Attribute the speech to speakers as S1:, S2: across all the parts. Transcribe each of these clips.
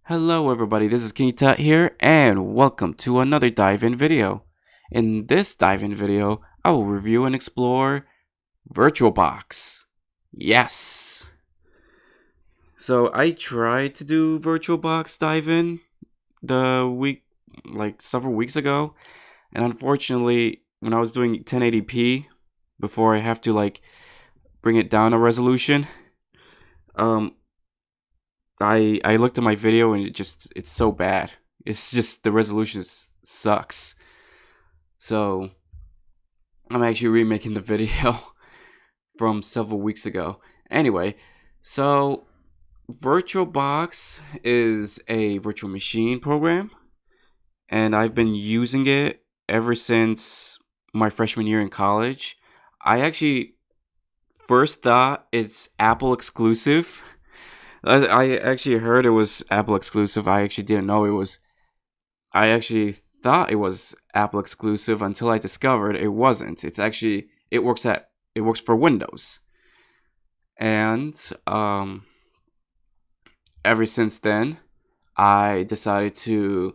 S1: Hello everybody, this is KingTut here, and welcome to another dive-in video. In this dive-in video, I will review and explore VirtualBox. Yes! So I tried to do VirtualBox dive-in several weeks ago, and unfortunately, when I was doing 1080p, before I have to bring it down a resolution, um, I looked at my video and it's so bad. It's just the resolution sucks. So I'm actually remaking the video from several weeks ago. Anyway, so VirtualBox is a virtual machine program, and I've been using it ever since my freshman year in college. I actually first thought it's Apple exclusive. I actually heard it was Apple exclusive. I actually didn't know it was. I actually thought it was Apple exclusive until I discovered it wasn't. It works for Windows, and ever since then, I decided to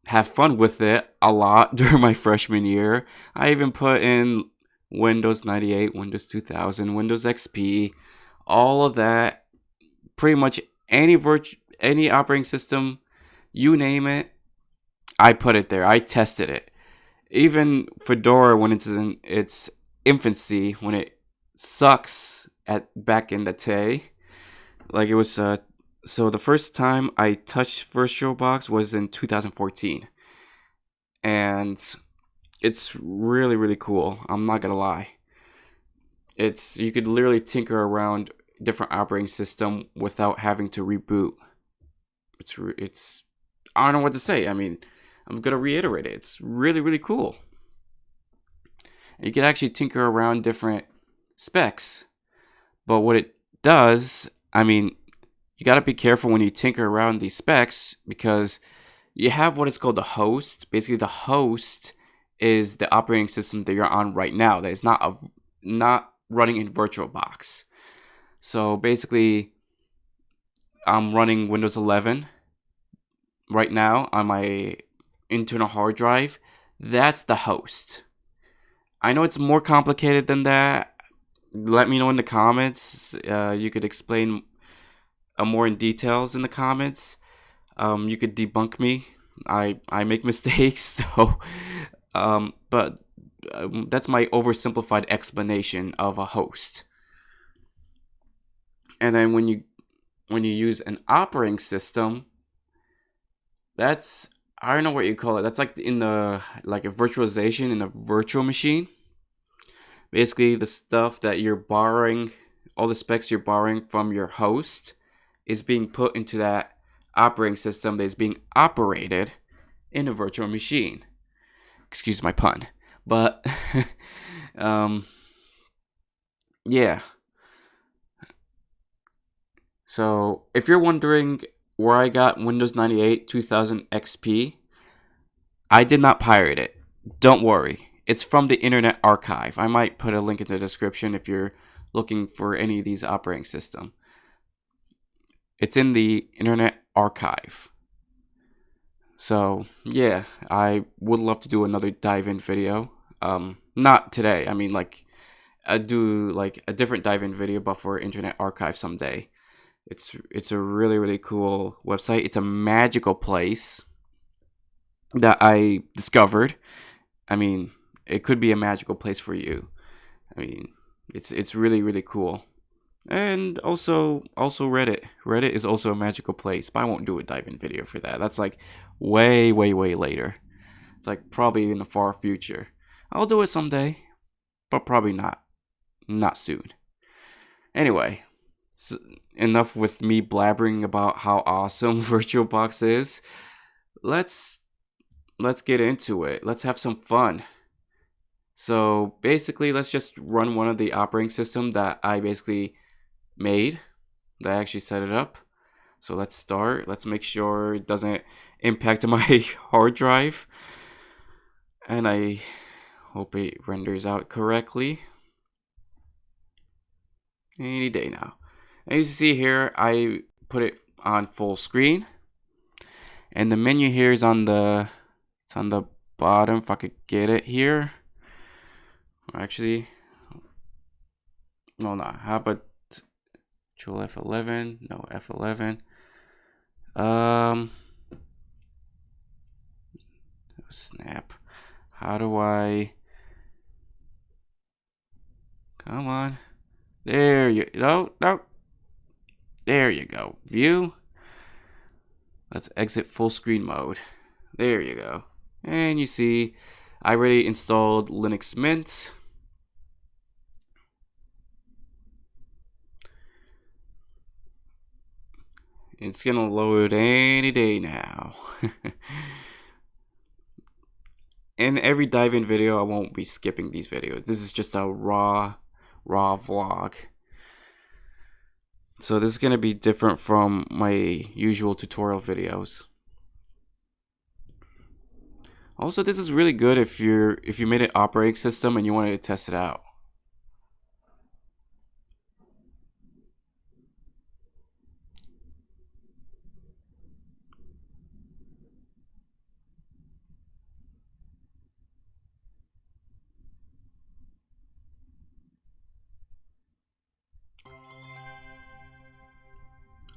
S1: have fun with it a lot during my freshman year. I even put in Windows 98, Windows 2000, Windows XP, all of that. Pretty much any operating system, you name it, I put it there. I tested it. Even Fedora, when it's in its infancy, when it sucks back in the day, like it was. So the first time I touched VirtualBox was in 2014, and it's really cool. I'm not gonna lie. You could literally tinker around different operating system without having to reboot. It's I don't know what to say. I mean, I'm gonna reiterate it. It's really cool. And you can actually tinker around different specs, but what it does, I mean, you gotta be careful when you tinker around these specs because you have what is called the host. Basically, the host is the operating system that you're on right now. That is not running in VirtualBox. So basically, I'm running Windows 11 right now on my internal hard drive. That's the host. I know it's more complicated than that. Let me know in the comments. You could explain more in details in the comments. You could debunk me. I make mistakes, so but that's my oversimplified explanation of a host. And then when you use an operating system, that's, I don't know what you call it. That's like a virtualization in a virtual machine. Basically, the stuff that you're borrowing, all the specs you're borrowing from your host, is being put into that operating system that is being operated in a virtual machine. Excuse my pun, but yeah. So if you're wondering where I got Windows 98 2000 XP, I did not pirate it. Don't worry. It's from the Internet Archive. I might put a link in the description if you're looking for any of these operating systems. It's in the Internet Archive. So yeah, I would love to do another dive-in video. Not today. I mean, I do a different dive-in video, but for Internet Archive someday. It's a really cool website. It's a magical place that I discovered. I mean, it could be a magical place for you. I mean, it's really cool. And also Reddit. Reddit is also a magical place, but I won't do a dive-in video for that. That's like way later. It's like probably in the far future. I'll do it someday, but probably not soon. Anyway, so enough with me blabbering about how awesome VirtualBox is. Let's get into it. Let's have some fun. So basically, let's just run one of the operating system that I basically made, that I actually set it up. So let's start. Let's make sure it doesn't impact my hard drive, and I hope it renders out correctly any day now. And you see here, I put it on full screen. And the menu here is on the bottom, if I could get it here. Actually, no, how about Control F11? No, F11. Snap. How do I? Come on. There you no. There you go. View. Let's exit full screen mode. There you go. And you see, I already installed Linux Mint. It's gonna load any day now. In every dive-in video, I won't be skipping these videos. This is just a raw vlog. So this is gonna be different from my usual tutorial videos. Also, this is really good if you made an operating system and you wanted to test it out.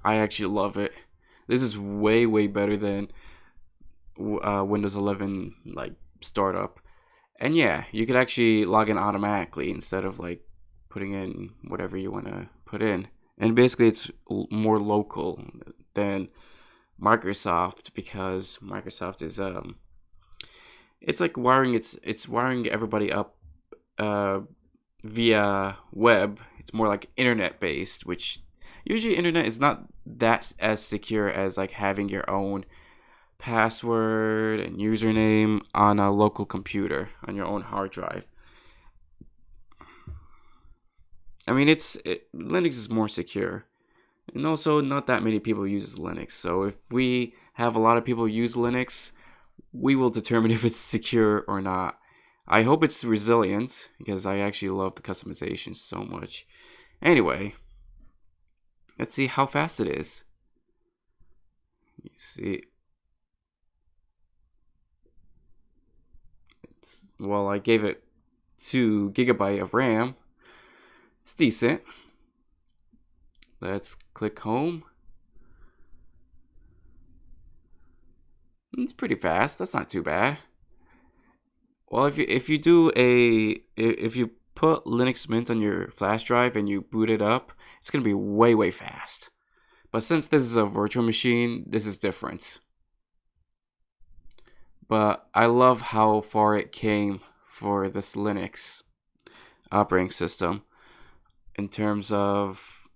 S1: I actually love it. This is way better than Windows 11 like startup. And yeah, you could actually log in automatically instead of like putting in whatever you want to put in. And basically it's more local than Microsoft, because Microsoft is it's like wiring it's wiring everybody up via web. It's more like internet based, which usually internet is not that as secure as like having your own password and username on a local computer on your own hard drive. I mean, Linux is more secure, and also not that many people use Linux. So if we have a lot of people use Linux, we will determine if it's secure or not. I hope it's resilient, because I actually love the customization so much. Anyway, let's see how fast it is. You see, well, I gave it 2 GB of RAM. It's decent. Let's click home. It's pretty fast. That's not too bad. Well, if you put Linux Mint on your flash drive and you boot it up, it's gonna be way fast. But since this is a virtual machine, this is different. But I love how far it came for this Linux operating system in terms of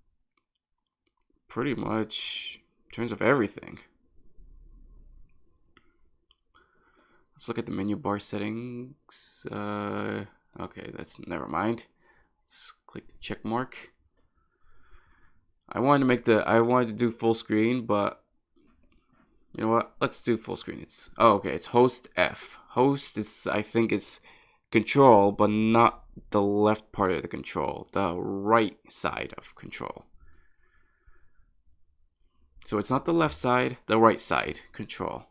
S1: pretty much in terms of everything. Let's look at the menu bar settings. Okay, that's never mind. Let's click the check mark. I wanted to do full screen, but you know what? Let's do full screen. It's host F. Host is, I think, it's control, but not the left part of the control, the right side of control. So it's not the left side, the right side control.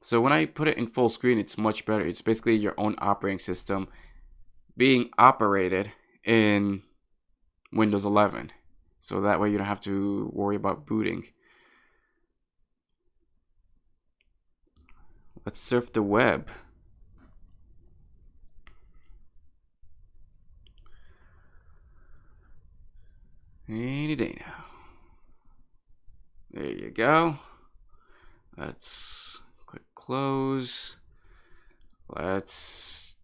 S1: So when I put it in full screen, it's much better. It's basically your own operating system being operated in Windows 11. So that way you don't have to worry about booting. Let's surf the web. Any day now. There you go. Let's click close. Let's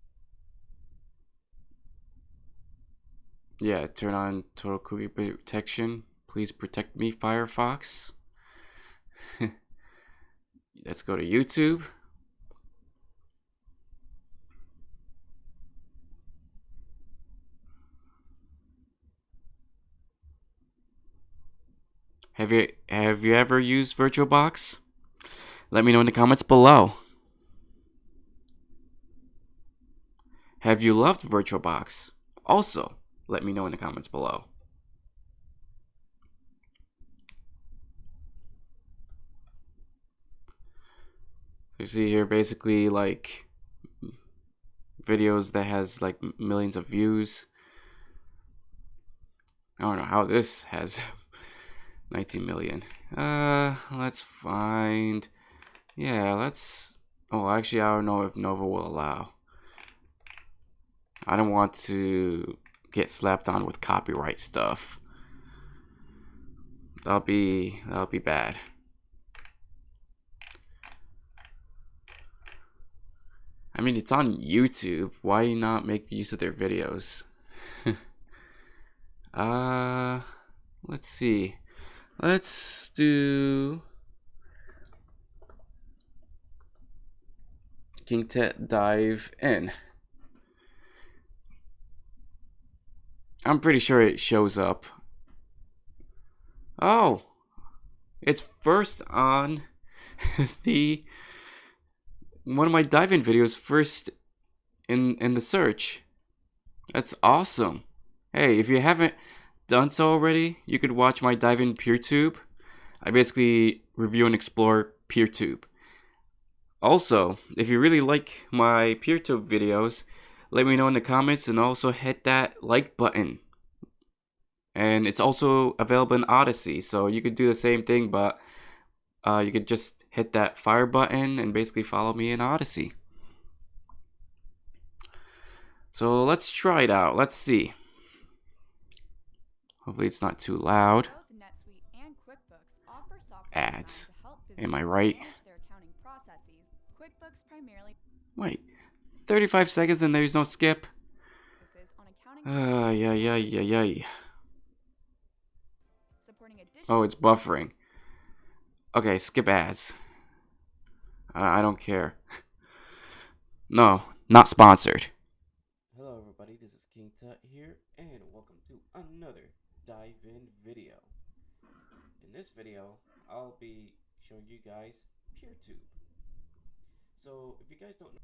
S1: turn on total cookie protection. Please protect me, Firefox. Let's go to YouTube. Have you ever used VirtualBox? Let me know in the comments below. Have you loved VirtualBox? Also, let me know in the comments below. You see here basically like videos that has like millions of views. I don't know how this has 19 million. Let's find, yeah, let's, oh, actually, I don't know if Nova will allow. I don't want to get slapped on with copyright stuff. That'll be bad. I mean, it's on YouTube. Why not make use of their videos? Let's see. Let's do KingTut dive in. I'm pretty sure it shows up. Oh, it's first on the one of my dive-in videos, first in the search. That's awesome. Hey, if you haven't done so already, you could watch my dive-in PeerTube. I basically review and explore PeerTube. Also, if you really like my PeerTube videos, let me know in the comments and also hit that like button. And it's also available in Odyssey, so you could do the same thing, but you could just hit that fire button and basically follow me in Odyssey. So let's try it out. Let's see. Hopefully it's not too loud. Ads. Am I right? Wait, 35 seconds and there's no skip? Yeah. Oh, it's buffering. Okay, skip ads. I don't care. No, not sponsored. Hello everybody, this is KingTut here, and welcome to another dive-in video. In this video, I'll be showing you guys PeerTube. So, if you guys don't know...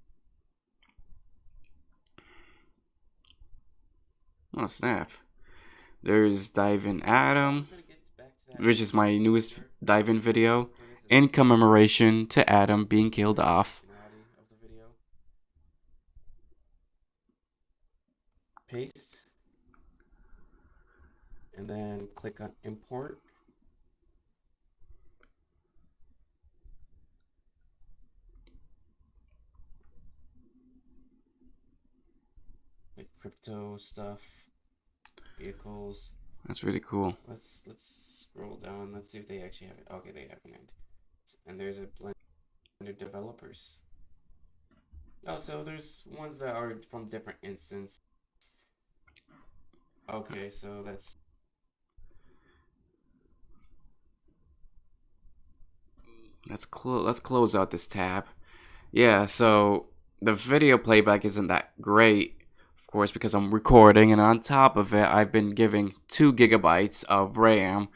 S1: Oh snap. There's Dive-In Adam, which is my newest dive-in video, in commemoration to Adam being killed off. Paste, and then click on import. Like crypto stuff, vehicles. That's really cool. Let's scroll down. Let's see if they actually have it. Okay, they have an end. And there's a blend of developers. Oh, so there's ones that are from different instances. Okay, so let's close out this tab. Yeah, so the video playback isn't that great, of course, because I'm recording, and on top of it, I've been giving 2 gigabytes of RAM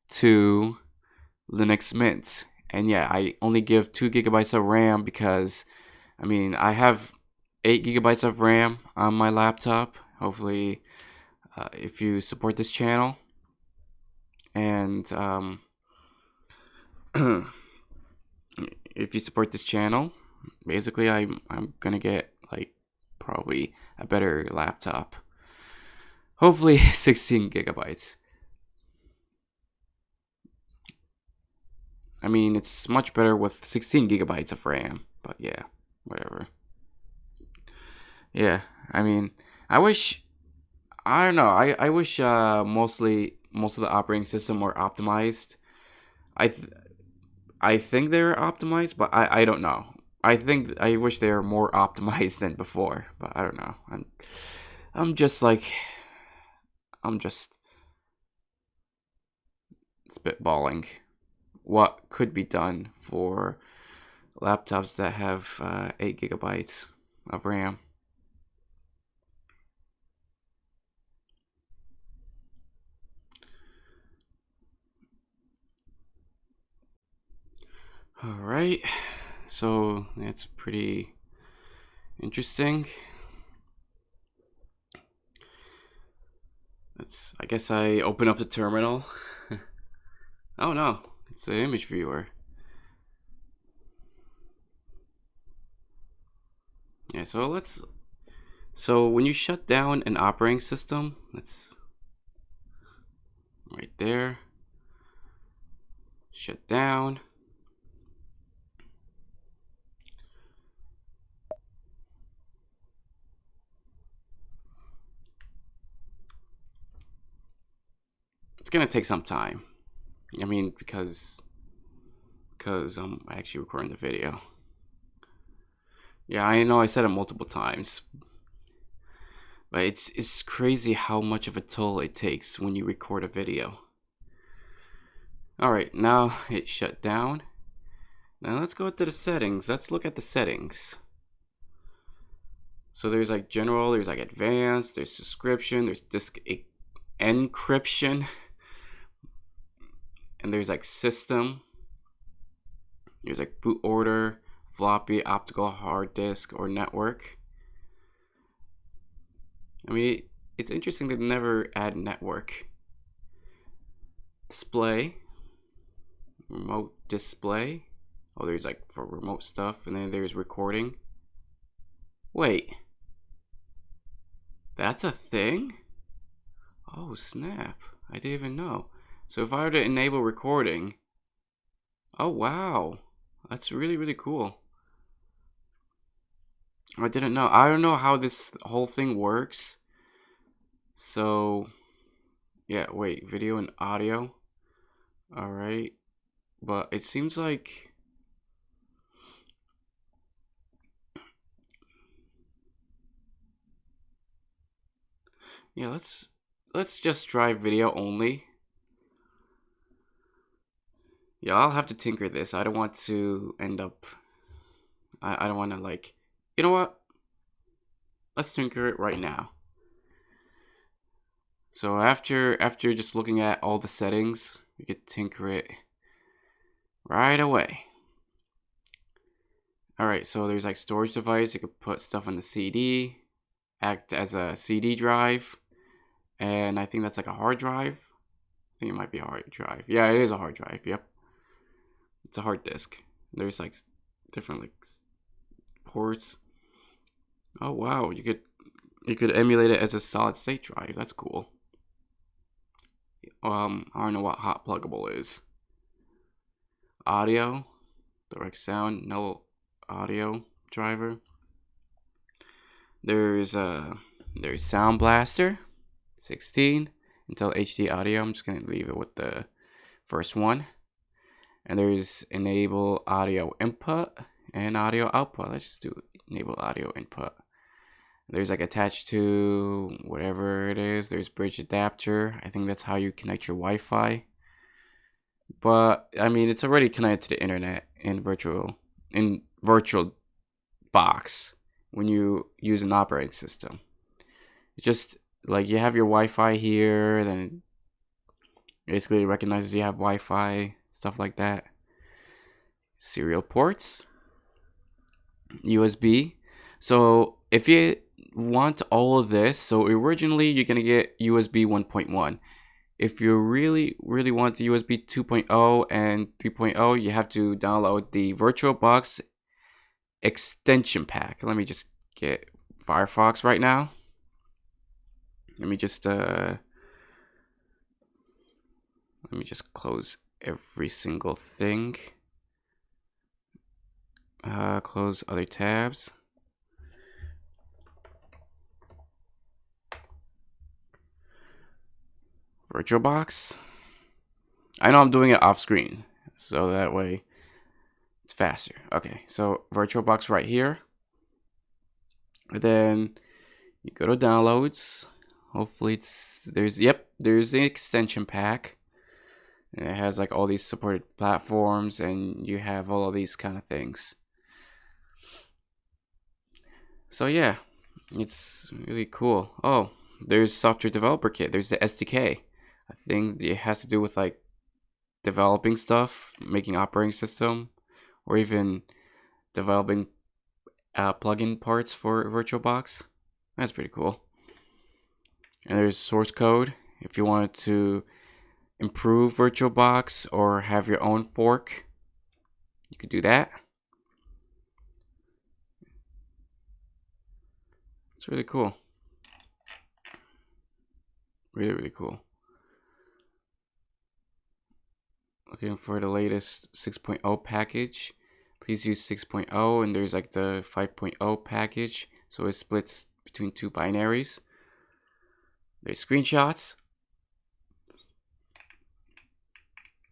S1: to Linux Mint. And yeah, I only give 2 gigabytes of RAM because, I mean, I have 8 gigabytes of RAM on my laptop. Hopefully, if you support this channel, and if you support this channel, basically I'm gonna get like probably a better laptop. Hopefully 16 gigabytes. I mean, it's much better with 16 gigabytes of RAM, but yeah, whatever. Yeah, I mean, I don't know, I wish most of the operating system were optimized. I think they're optimized, but I don't know. I wish they were more optimized than before, but I don't know. I'm just spitballing what could be done for laptops that have 8 gigabytes of RAM. Alright, so that's pretty interesting. I guess I open up the terminal. Oh no, it's the image viewer. Yeah, so when you shut down an operating system, let's right there, shut down. It's gonna take some time. I mean, because I'm actually recording the video. Yeah, I know I said it multiple times, but it's crazy how much of a toll it takes when you record a video. All right, now it shut down. Now let's go to the settings. Let's look at the settings. So there's like general, there's like advanced, there's subscription, there's disk encryption, and there's like system. There's like boot order, floppy, optical, hard disk, or network. I mean, it's interesting they never add network. Display, remote display. Oh, there's like for remote stuff, and then there's recording. Wait, that's a thing? Oh, snap. I didn't even know. So if I were to enable recording, oh, wow. That's really, really cool. I didn't know. I don't know how this whole thing works. So, yeah, wait, video and audio. All right. But it seems like yeah, let's just try video only. Yeah, I'll have to tinker this. I don't want to end up I don't want to like, you know what? Let's tinker it right now. So after just looking at all the settings, we could tinker it right away. All right, so there's like storage device. You could put stuff on the CD, act as a CD drive, and I think that's like a hard drive. I think it might be a hard drive. Yeah, it is a hard drive. Yep, it's a hard disk. There's like different like ports. Oh wow, you could emulate it as a solid state drive. That's cool. I don't know what hot pluggable is. Audio, direct sound, no audio driver. There's Sound Blaster 16 until HD audio. I'm just gonna leave it with the first one. And there's enable audio input and audio output. Let's just do enable audio input. There's like attached to whatever it is. There's bridge adapter. I think that's how you connect your Wi-Fi. But I mean, it's already connected to the internet in virtual box when you use an operating system. It just like you have your Wi-Fi here, then it basically recognizes you have Wi-Fi, stuff like that. Serial ports, USB. So if you want all of this, so originally you're gonna get USB 1.1. If you really want the USB 2.0 and 3.0, you have to download the VirtualBox extension pack. Let me just get Firefox right now. Let me just close every single thing. Close other tabs. VirtualBox. I know I'm doing it off screen, so that way it's faster. Okay, so VirtualBox right here. And then you go to downloads. Hopefully there's the extension pack. And it has like all these supported platforms, and you have all of these kind of things. So yeah, it's really cool. Oh, there's software developer kit. There's the SDK. I think it has to do with like developing stuff, making operating system, or even developing plugin parts for VirtualBox. That's pretty cool. And there's source code if you wanted to improve VirtualBox or have your own fork. You could do that. It's really cool. Really, really cool. Looking for the latest 6.0 package. Please use 6.0, and there's like the 5.0 package. So it splits between two binaries. There's screenshots.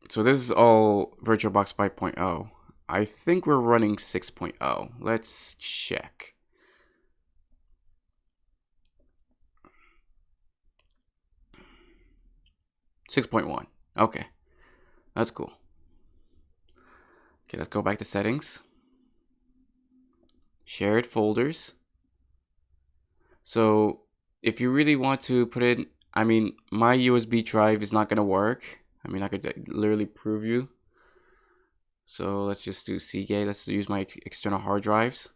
S1: So this is all VirtualBox 5.0. I think we're running 6.0. Let's check. .1. Okay, that's cool. Okay, let's go back to settings. Shared folders. So if you really want to put in, I mean, my USB drive is not gonna work. I mean, I could literally prove you. So let's just do Seagate. Let's use my external hard drives.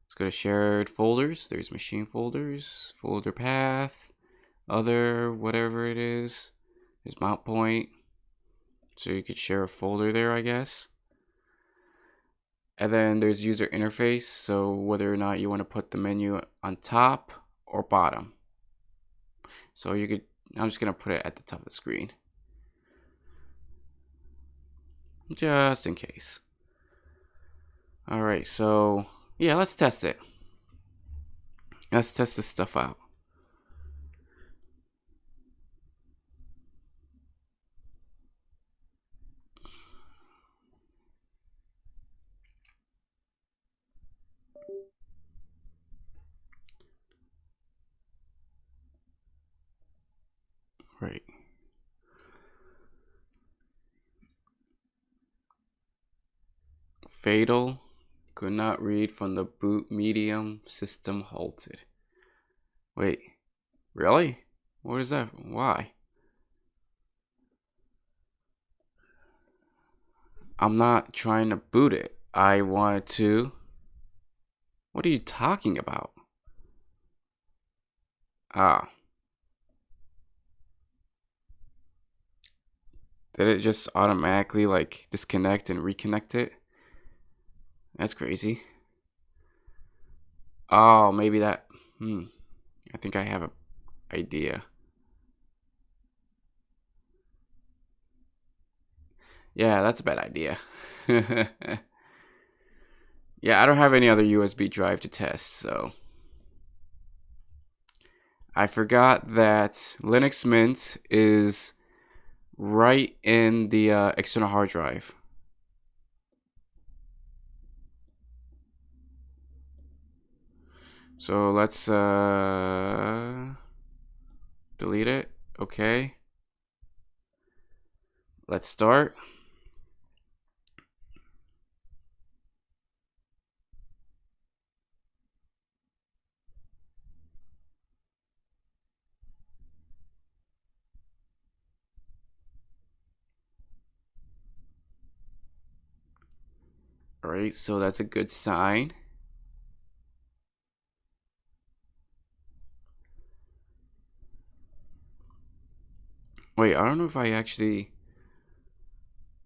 S1: Let's go to shared folders. There's machine folders, folder path, other, whatever it is. There's mount point. So you could share a folder there, I guess. And then there's user interface. So whether or not you want to put the menu on top or bottom. So you could, I'm just going to put it at the top of the screen, just in case. All right, so yeah, let's test it. Let's test this stuff out. Right. Fatal. Could not read from the boot medium. System halted. Wait, really? What is that? Why? I'm not trying to boot it. I wanted to. What are you talking about? Ah. Did it just automatically like disconnect and reconnect it? That's crazy. Oh, maybe that. I think I have an idea. Yeah, that's a bad idea. Yeah, I don't have any other USB drive to test, so. I forgot that Linux Mint is right in the external hard drive. So let's delete it. Okay. Let's start. All right, so that's a good sign. Wait, I don't know if I actually.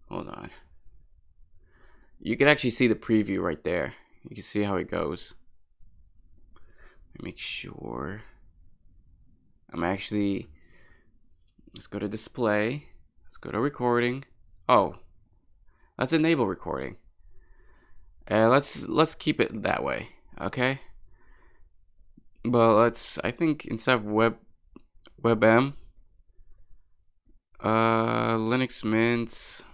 S1: Hold on. You can actually see the preview right there. You can see how it goes. Let me make sure. I'm actually. Let's go to display. Let's go to recording. Oh, let's enable recording. Let's keep it that way, okay? But let's. I think instead of WebM, Linux Mint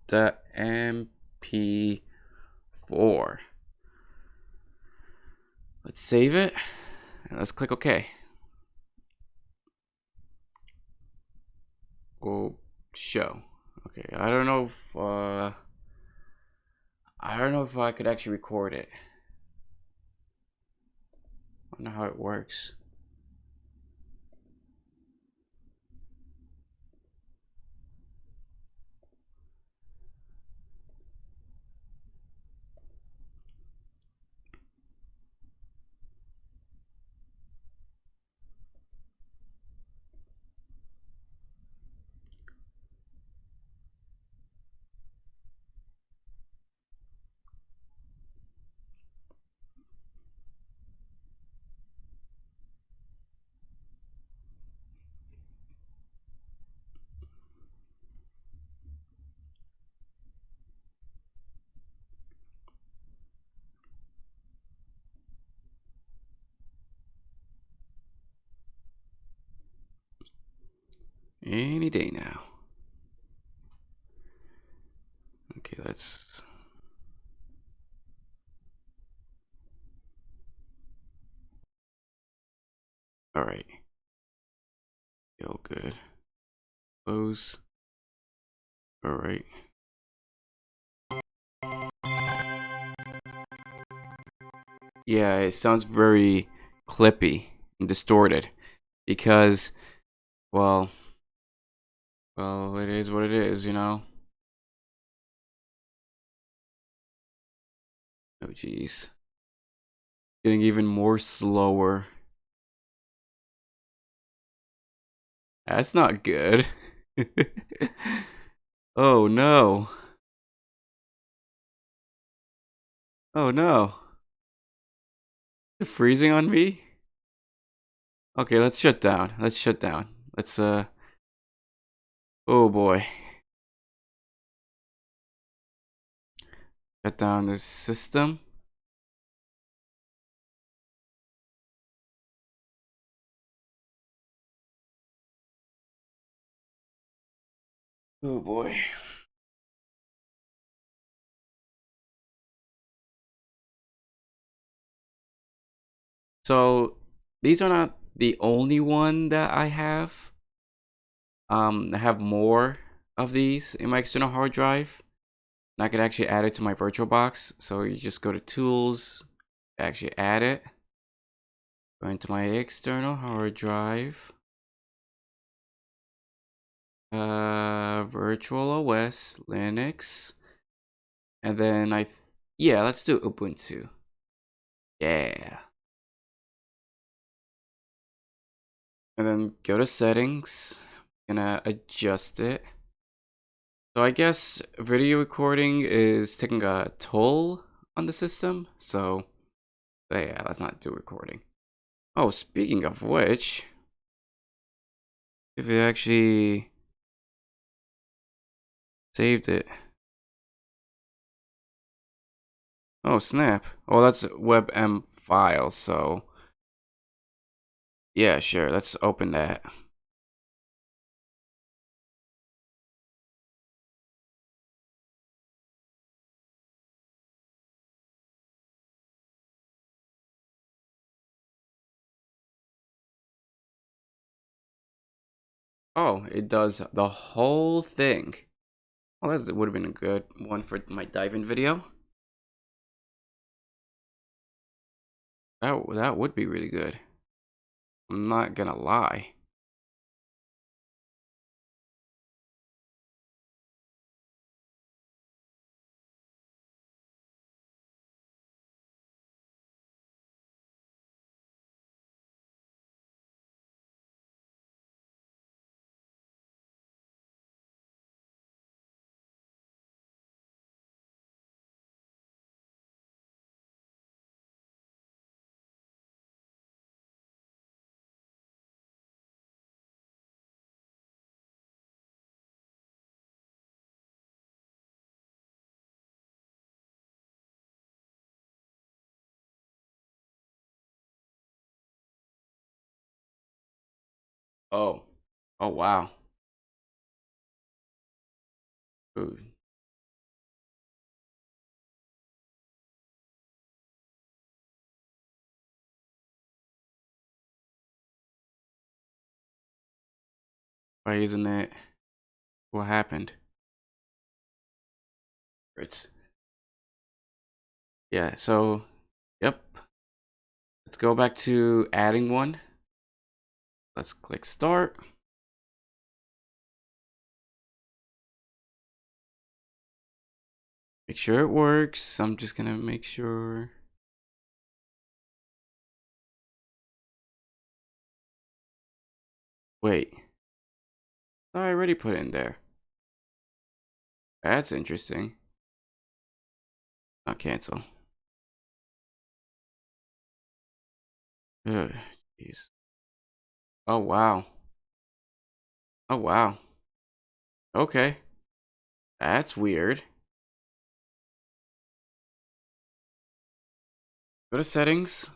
S1: .mp4. Let's save it and let's click OK. We'll show. Okay, I don't know if I could actually record it. I don't know how it works. Any day now. Okay, let's... Alright. Feel good. Close. Alright. Yeah, it sounds very clippy and distorted because, well, it is what it is, you know? Oh, jeez. Getting even more slower. That's not good. Oh, no. Oh, no. You're freezing on me? Okay, let's shut down. Let's shut down. Let's, oh boy. Shut down this system. Oh boy. So, these are not the only one that I have. I have more of these in my external hard drive. And I could actually add it to my VirtualBox. So you just go to Tools, actually add it. Go into my external hard drive. Virtual OS, Linux. And then yeah, let's do Ubuntu. Yeah. And then go to settings. Gonna adjust it. So I guess video recording is taking a toll on the system. So yeah, let's not do recording. Oh, speaking of which, if it actually saved it. Oh, snap. Oh, that's WebM file, so yeah, sure. Let's open that. Oh, it does the whole thing. Well, that would have been a good one for my dive-in video. That would be really good. I'm not gonna lie. Oh, oh wow. Ooh. Why isn't it? What happened? It's yeah. So, yep. Let's go back to adding one. Let's click start. Make sure it works. I'm just gonna make sure. Wait. I already put it in there. That's interesting. Not cancel. Ugh, jeez. Oh wow. Oh wow. Okay. That's weird. Go to settings.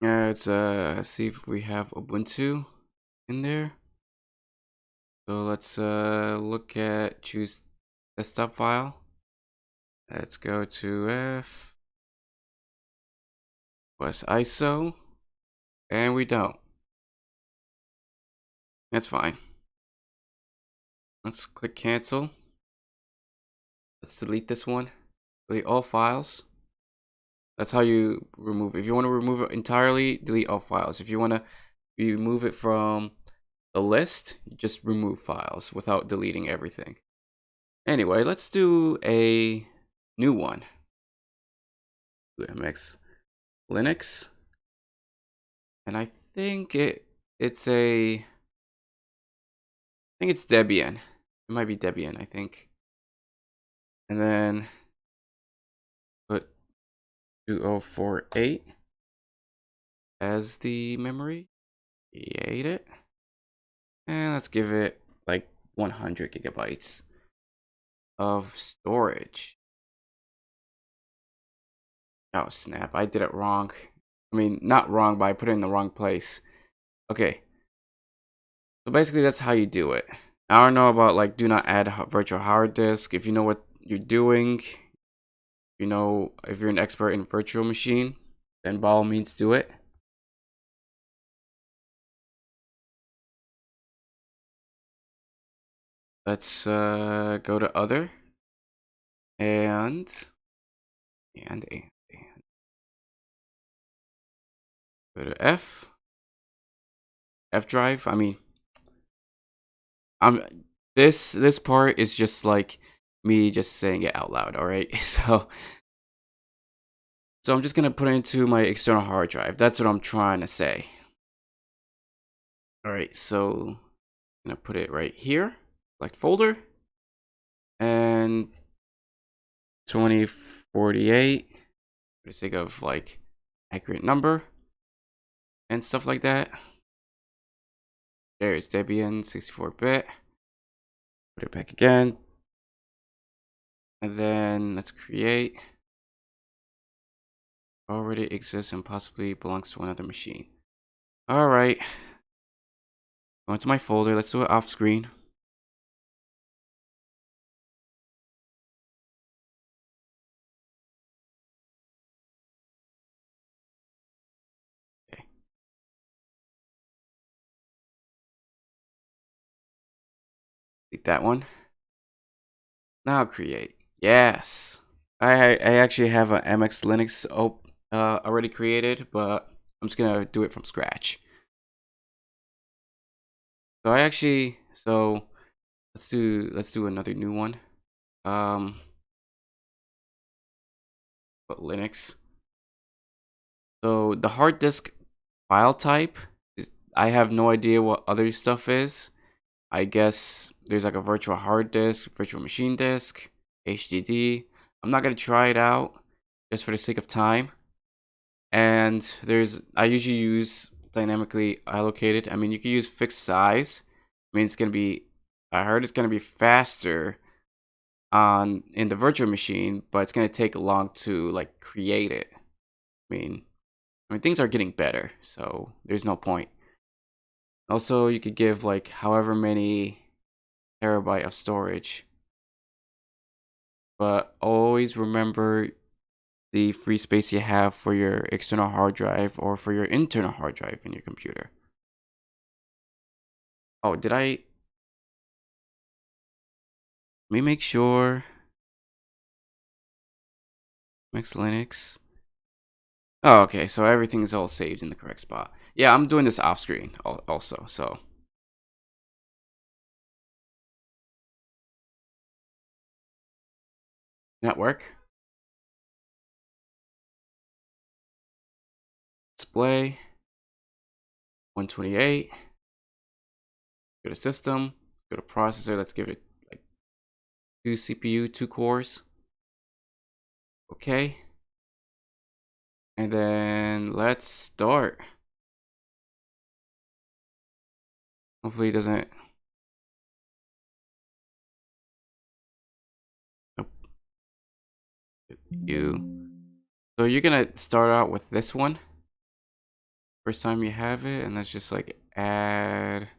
S1: Let's see if we have Ubuntu in there. So let's choose desktop file. Let's go to F, was ISO, and we don't. That's fine. Let's click cancel. Let's delete this one. Delete all files. That's how you remove it. If you want to remove it entirely, delete all files. If you want to remove it from the list, just remove files without deleting everything. Anyway, let's do a new one. MX Linux. And I think it's Debian. It might be Debian, I think. And then put 2048 as the memory. Create it. And let's give it like 100 gigabytes of storage. Oh snap, I did it wrong. I mean, not wrong, but I put it in the wrong place. Okay. So basically that's how you do it. I don't know about like do not add virtual hard disk. If you know what you're doing, you know, if you're an expert in virtual machine, then by all means do it. Let's go to other and go to F drive. I mean, this part is just like me just saying it out loud. All right, so I'm just gonna put it into my external hard drive. That's what I'm trying to say. All right, so I'm gonna put it right here, select folder, and 2048 for the sake of like accurate number and stuff like that. There's Debian 64-bit. Put it back again. And then let's create. Already exists and possibly belongs to another machine. Alright. Go into my folder. Let's do it off screen. Okay. Delete that one. Now create. Yes. I actually have a MX Linux already created, but I'm just gonna do it from scratch. So let's do another new one. But Linux. So the hard disk file type, I have no idea what other stuff is. I guess there's like a virtual hard disk, virtual machine disk, HDD. I'm not gonna try it out just for the sake of time. And I usually use dynamically allocated. I mean, you can use fixed size. I mean, I heard it's gonna be faster in the virtual machine, but it's gonna take long to like create it. I mean, things are getting better, so there's no point. Also, you could give like however many terabyte of storage, but always remember the free space you have for your external hard drive or for your internal hard drive in your computer. Oh, let me make sure. Max Linux. Oh, okay, so everything is all saved in the correct spot. Yeah, I'm doing this off screen also, so. Network. Display. 128. Go to system. Go to processor. Let's give it like 2 CPU, 2 cores. Okay. And then let's start. Hopefully it doesn't. Nope. So you're gonna start out with this one. First time you have it, and let's just like add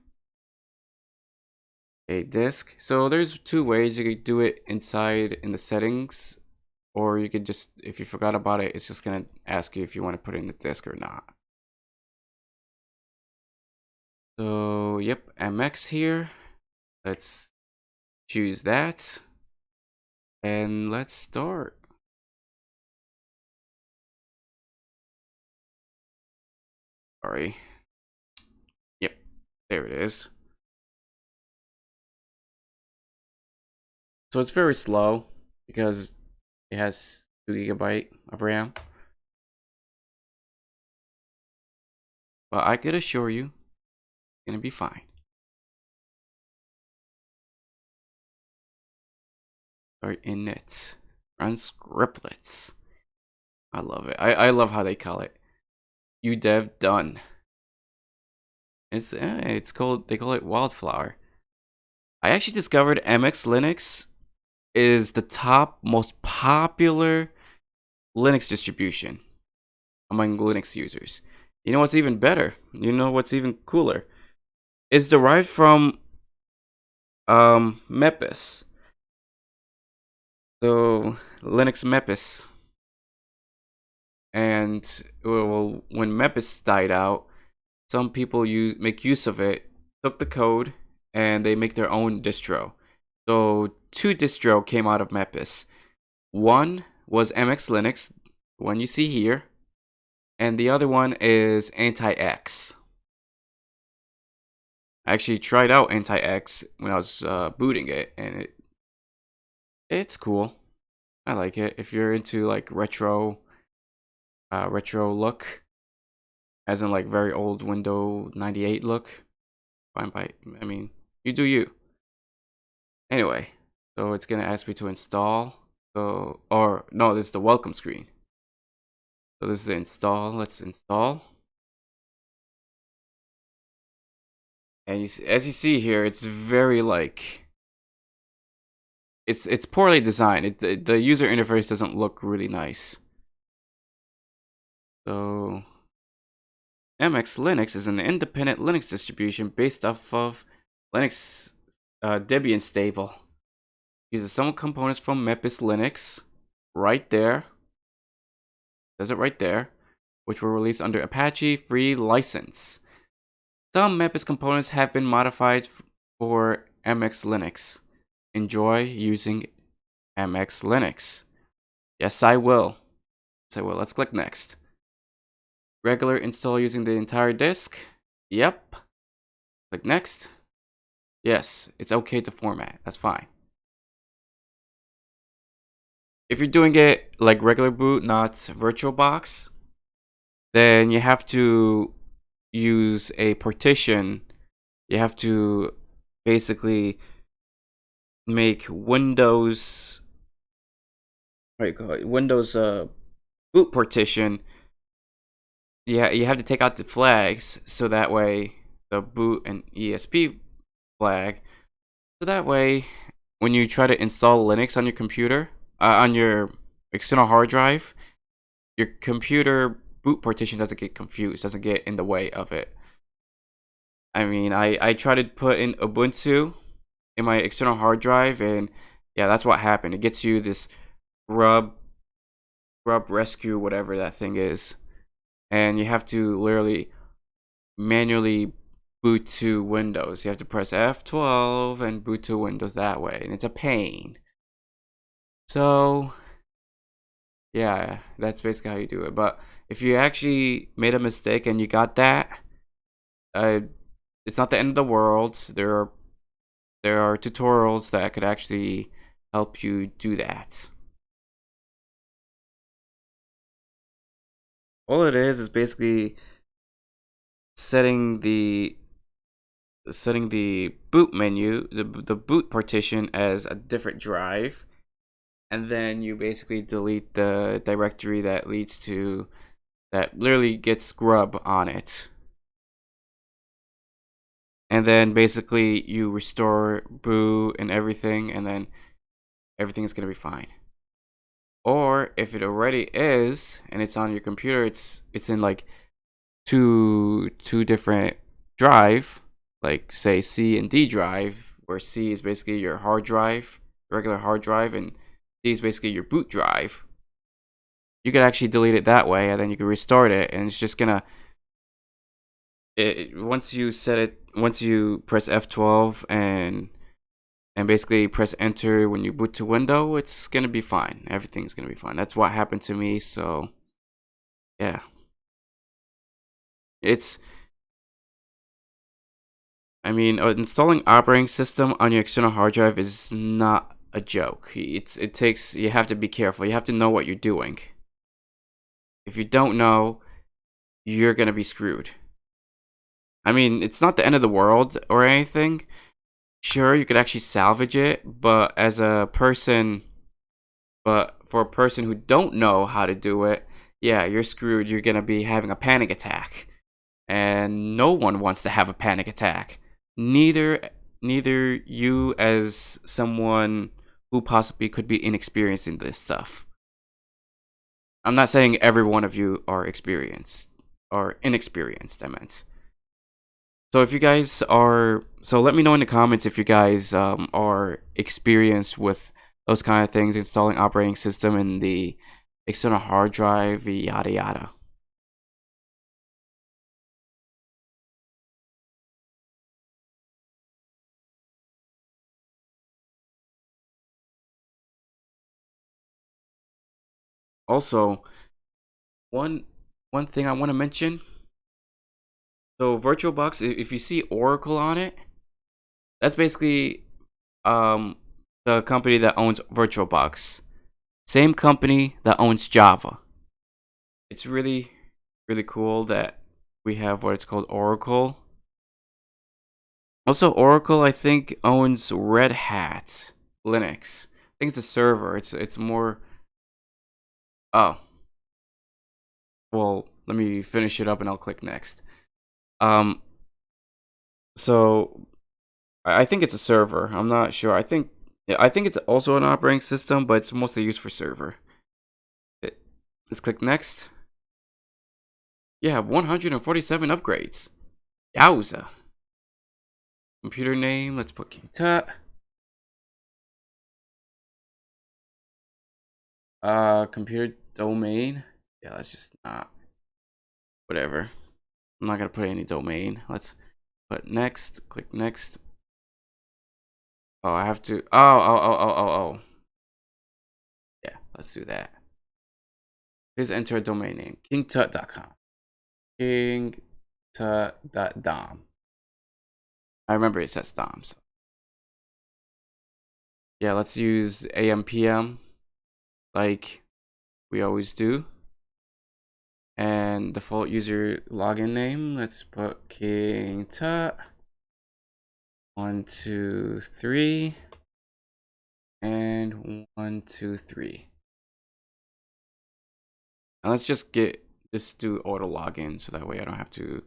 S1: a disk. So there's two ways you could do it inside in the settings, or you could just, if you forgot about it, it's just gonna ask you if you want to put it in the disk or not. So yep, MX here. Let's choose that. And let's start. Sorry. Yep, there it is. So it's very slow because it has 2 GB of RAM. But I could assure you, it's gonna be fine. Start init. Run scriptlets. I love it. I love how they call it. UDev done. It's called, they call it Wildflower. I actually discovered MX Linux is the top most popular Linux distribution among Linux users. You know what's even better? You know what's even cooler? It's derived from Mepis. So Linux Mepis. And well, when Mepis died out, some people make use of it, took the code, and they make their own distro. So 2 distro came out of Mepis. One was MX Linux, the one you see here, and the other one is Anti-X. I actually tried out Anti-X when I was booting it, and it's cool. I like it. If you're into like retro look, as in like very old Windows 98 look, fine by. I mean, you do you. Anyway, so it's gonna ask me to install. So, or no, this is the welcome screen. So this is the install. Let's install. And as you see here, it's very like it's poorly designed. The user interface doesn't look really nice. So MX Linux is an independent Linux distribution based off of Linux Debian stable. Uses some components from Mepis Linux, right there. Does it right there, which were released under Apache free license. Some Mepis components have been modified for MX Linux. Enjoy using MX Linux. Yes, I will. Yes, I will. Let's click next. Regular install using the entire disk. Yep. Click next. Yes, it's okay to format. That's fine. If you're doing it like regular boot, not VirtualBox, then you have to use a partition. You have to basically make Windows, what do you call it? Windows boot partition. Yeah, you have to take out the flags so that way the boot and ESP flag. So that way, when you try to install Linux on your computer, on your external hard drive, your computer boot partition doesn't get confused, doesn't get in the way of it. I mean, I tried to put in Ubuntu in my external hard drive, and yeah, that's what happened. It gets you this grub rescue, whatever that thing is, and you have to literally manually boot to Windows. You have to press F12 and boot to Windows that way, and it's a pain. So yeah, that's basically how you do it. But if you actually made a mistake and you got that, it's not the end of the world. There are tutorials that could actually help you do that. All it is basically setting the boot menu, the boot partition as a different drive, and then you basically delete the directory that literally gets grub on it. And then basically you restore boot and everything, and then everything is gonna be fine. Or if it already is and it's on your computer, it's in like two different drive, like say C and D drive, where C is basically your hard drive, regular hard drive, and D is basically your boot drive. You could actually delete it that way, and then you can restart it, and it's just gonna. Once you press F12 and basically press enter when you boot to window, it's gonna be fine. Everything's gonna be fine. That's what happened to me. So yeah, I mean, installing operating system on your external hard drive is not a joke. You have to be careful. You have to know what you're doing. If you don't know, you're gonna be screwed. I mean, it's not the end of the world or anything. Sure, you could actually salvage it, but for a person who don't know how to do it, yeah, you're screwed. You're gonna be having a panic attack, and no one wants to have a panic attack. Neither you as someone who possibly could be inexperienced in this stuff. I'm not saying every one of you are experienced or inexperienced, I meant. So if you guys are, so let me know in the comments if you guys are experienced with those kind of things, installing operating system in the external hard drive, yada yada. Also, one thing I want to mention. So VirtualBox, if you see Oracle on it, that's basically the company that owns VirtualBox. Same company that owns Java. It's really cool that we have what it's called Oracle. Also, Oracle I think owns Red Hat Linux. I think it's a server. It's more. Oh, well, let me finish it up and I'll click next. So I think it's a server. I'm not sure. I think it's also an operating system, but it's mostly used for server. Let's click next. You have 147 upgrades. Yowza. Computer name. Let's put KingTut. Computer domain. Yeah, let's just not. Whatever. I'm not gonna put any domain. Let's put next. Click next. Oh, I have to. Oh. Yeah, let's do that. Please enter a domain name. kingtut.com. kingtut.dom. I remember it says dom. So. Yeah, let's use AMPM like we always do. And default user login name, let's put kingtut 1 2 3 and 1 2 3. And let's just do auto login so that way I don't have to.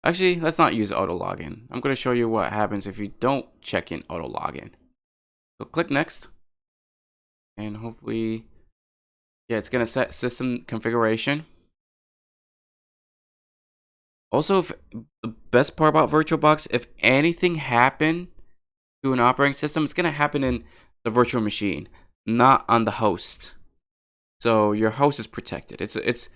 S1: Actually, let's not use auto login. I'm going to show you what happens if you don't check in auto login. So click next, and hopefully, yeah, it's going to set system configuration. Also, the best part about VirtualBox, if anything happened to an operating system, it's going to happen in the virtual machine, not on the host. So your host is protected. It's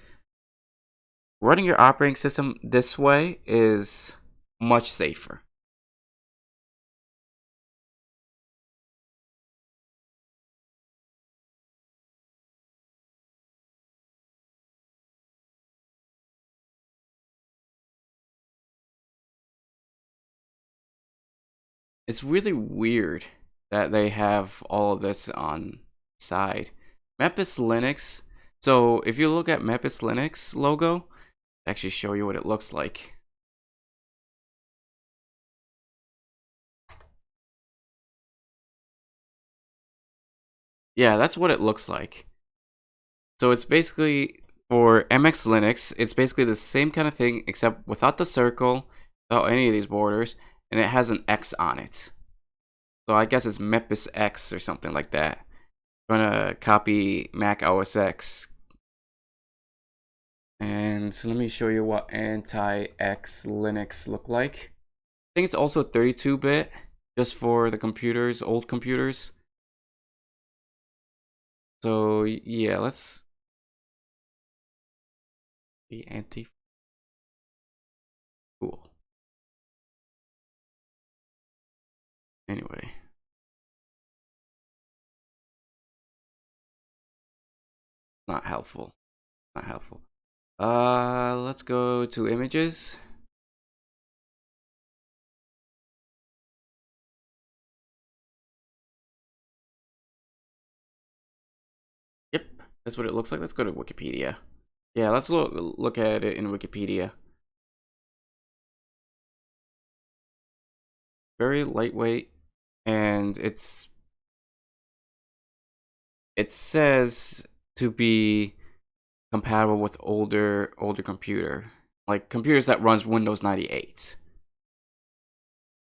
S1: running your operating system this way is much safer. It's really weird that they have all of this on side. Mepis Linux. So if you look at Mepis Linux logo, I'll actually show you what it looks like. Yeah, that's what it looks like. So it's basically for MX Linux, it's basically the same kind of thing except without the circle, without any of these borders, and it has an X on it. So I guess it's Mepis X or something like that. I'm gonna copy Mac OS X. And so let me show you what anti-X Linux look like. I think it's also 32-bit. just for the computers, old computers. So yeah, let's be anti. Cool. Anyway, not helpful. Not helpful. Let's go to images. Yep, that's what it looks like. Let's go to Wikipedia. Yeah, let's look at it in Wikipedia. Very lightweight, and it says to be compatible with older computer, like computers that runs Windows 98.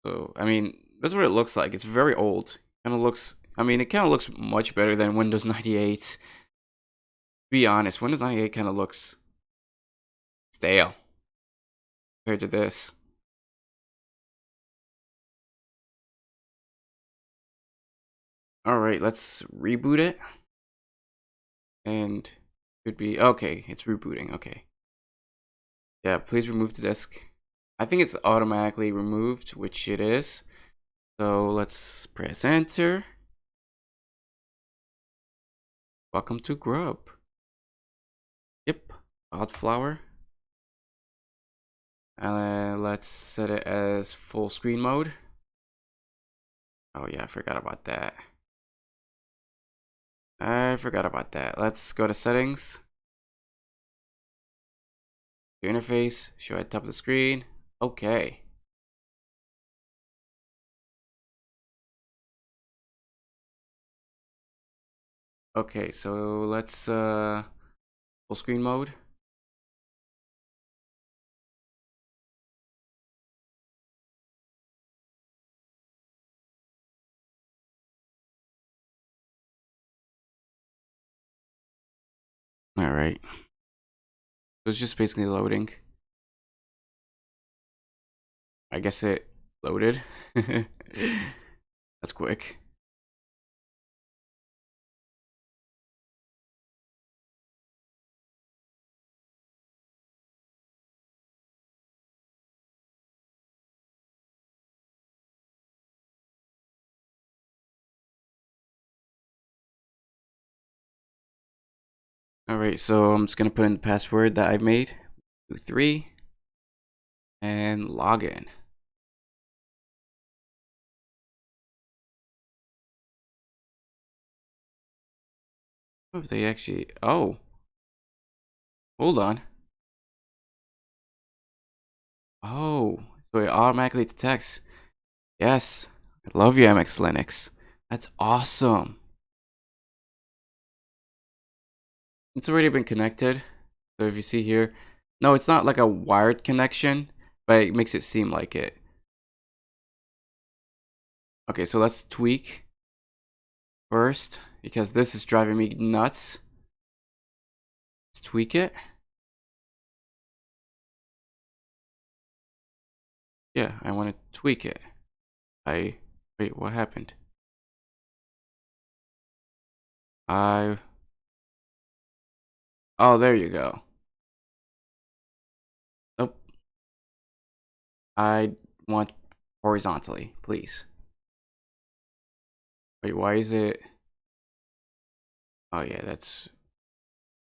S1: So I mean, that's what it looks like. It's very old. Kind of looks. I mean, it kind of looks much better than Windows 98. To be honest, Windows 98 kind of looks stale compared to this. All right, let's reboot it. And should be okay. It's rebooting. Okay. Yeah, please remove the disk. I think it's automatically removed, which it is. So let's press enter. Welcome to Grub. Yep, Wildflower. And let's set it as full screen mode. Oh yeah, I forgot about that. Let's go to settings. Your interface, show at top of the screen. Okay. Okay, so let's full screen mode. All right. It's just basically loading. I guess it loaded. That's quick. All right, so I'm just gonna put in the password that I made, 23, and log in. What if they actually? Oh, hold on. Oh, so it automatically detects. Yes, I love you, MX Linux. That's awesome. It's already been connected. So if you see here, no, it's not like a wired connection, but it makes it seem like it. Okay, so let's tweak first because this is driving me nuts. Let's tweak it. Yeah, I want to tweak it. Wait, what happened? Oh, there you go. Nope. I want horizontally, please. Wait, why is it? Oh yeah, that's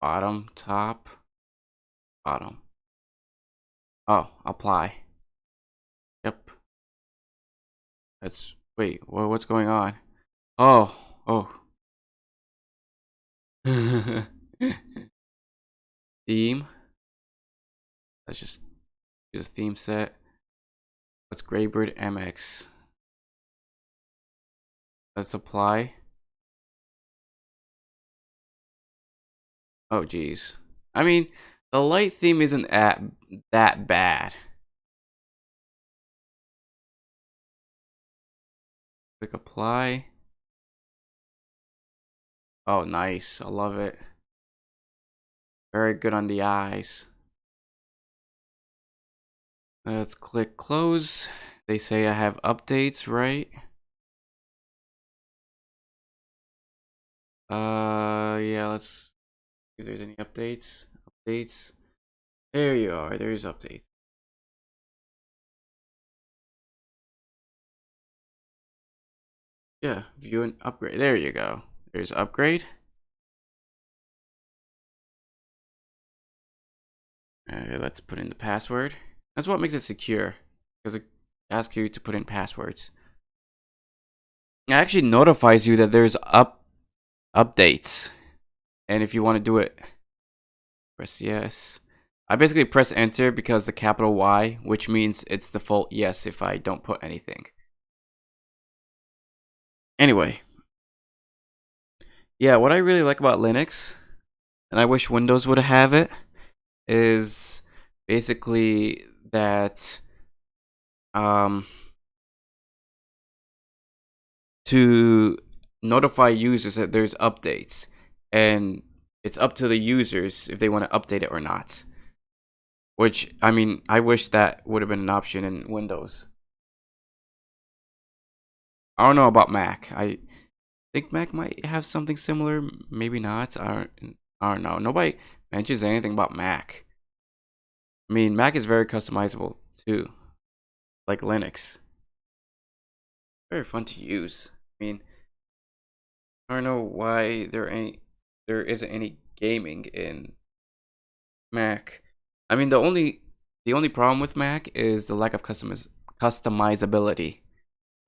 S1: bottom, top, bottom. Oh, apply. Yep. Wait, what's going on? Oh, oh. Theme. Let's just use theme set. What's Graybird MX? Let's apply. Oh geez. I mean, the light theme isn't that bad. Click apply. Oh, nice. I love it. Very good on the eyes. Let's click close. They say I have updates, right? Yeah, let's see if there's any updates. Updates. There you are. There's updates. Yeah, view and upgrade. There you go. There's upgrade. Let's put in the password. That's what makes it secure, because it asks you to put in passwords. It actually notifies you that there's updates, and if you want to do it, press yes. I basically press enter because the capital Y, which means it's default yes if I don't put anything. Anyway, yeah, what I really like about Linux, and I wish Windows would have it, is basically that to notify users that there's updates, and it's up to the users if they want to update it or not. Which, I mean, I wish that would have been an option in Windows. I don't know about Mac. I think Mac might have something similar, maybe not. I don't know. Nobody mentions anything about Mac. I mean, Mac is very customizable too, like Linux. Very fun to use. I mean, I don't know why there isn't any gaming in Mac. I mean, the only problem with Mac is the lack of customizability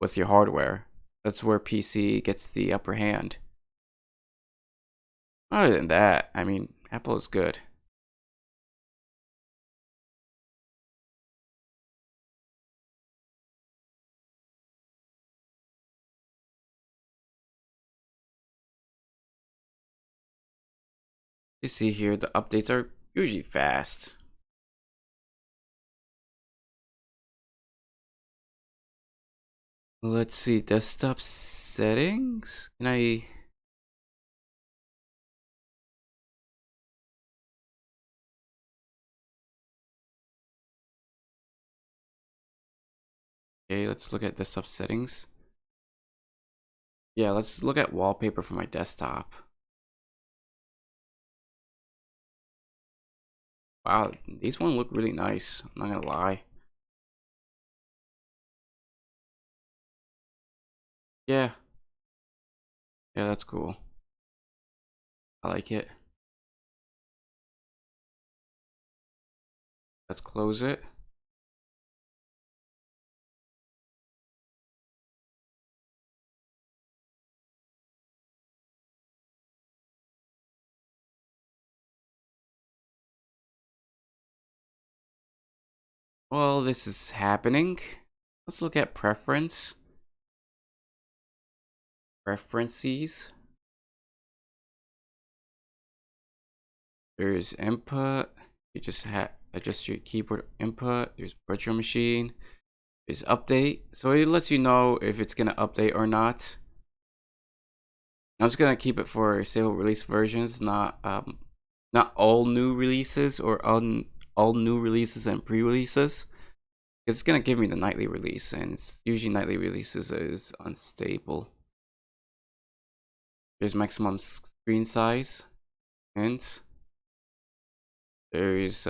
S1: with your hardware. That's where PC gets the upper hand. Other than that, I mean, Apple is good. You see here, the updates are usually fast. Let's see, desktop settings. Can I? Okay, let's look at desktop settings. Yeah, let's look at wallpaper for my desktop. Wow, these ones look really nice. I'm not gonna lie. Yeah, yeah, that's cool. I like it. Let's close it. While this is happening, let's look at preferences. There's input. You just adjust your keyboard input. There's virtual machine. There's update. So it lets you know if it's gonna update or not. I'm just gonna keep it for stable release versions, not all new releases or all new releases and pre-releases. It's gonna give me the nightly release, and it's usually nightly releases is unstable. There's maximum screen size, and there's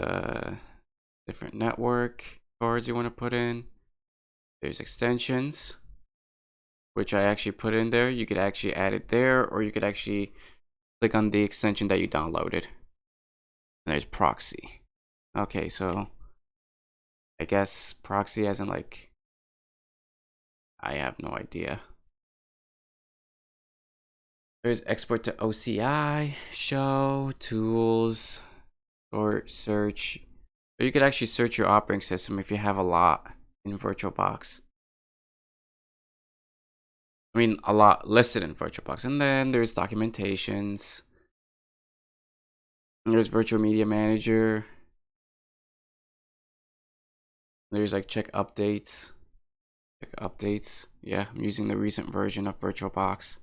S1: different network cards you want to put in. There's extensions, which I actually put in there. You could actually add it there, or you could actually click on the extension that you downloaded. And there's proxy. Okay, so I guess proxy as in like, I have no idea. There's export to OCI, show, tools, or search. Or you could actually search your operating system if you have a lot in VirtualBox. I mean, a lot listed in VirtualBox. And then there's documentations. And there's Virtual Media Manager. There's like check updates. Check updates. Yeah, I'm using the recent version of VirtualBox.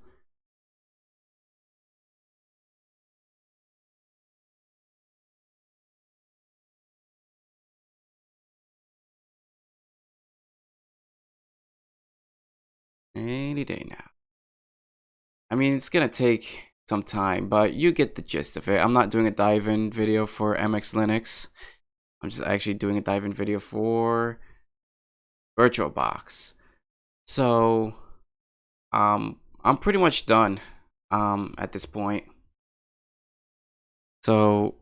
S1: Any day now. I mean, it's gonna take sometime, but you get the gist of it. I'm not doing a dive-in video for MX Linux. I'm just actually doing a dive-in video for VirtualBox. So, I'm pretty much done at this point. So,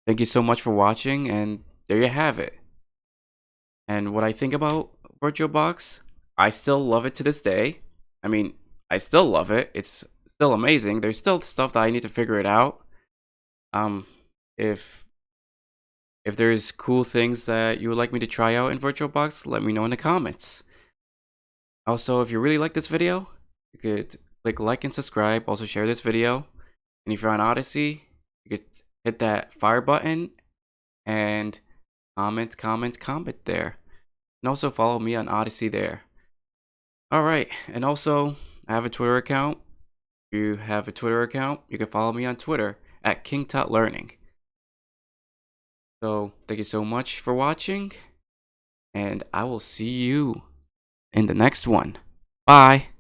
S1: thank you so much for watching, and there you have it. And what I think about VirtualBox, I still love it to this day. I mean, I still love it. It's still amazing. There's still stuff that I need to figure it out. If there's cool things that you would like me to try out in VirtualBox, let me know in the comments. Also, if you really like this video, you could click like and subscribe. Also, share this video. And if you're on Odyssey, you could hit that fire button and comment there. And also follow me on Odyssey there. Alright, and also, I have a Twitter account. If you have a Twitter account, you can follow me on Twitter at kingtutlearning. So, thank you so much for watching, and I will see you in the next one. Bye!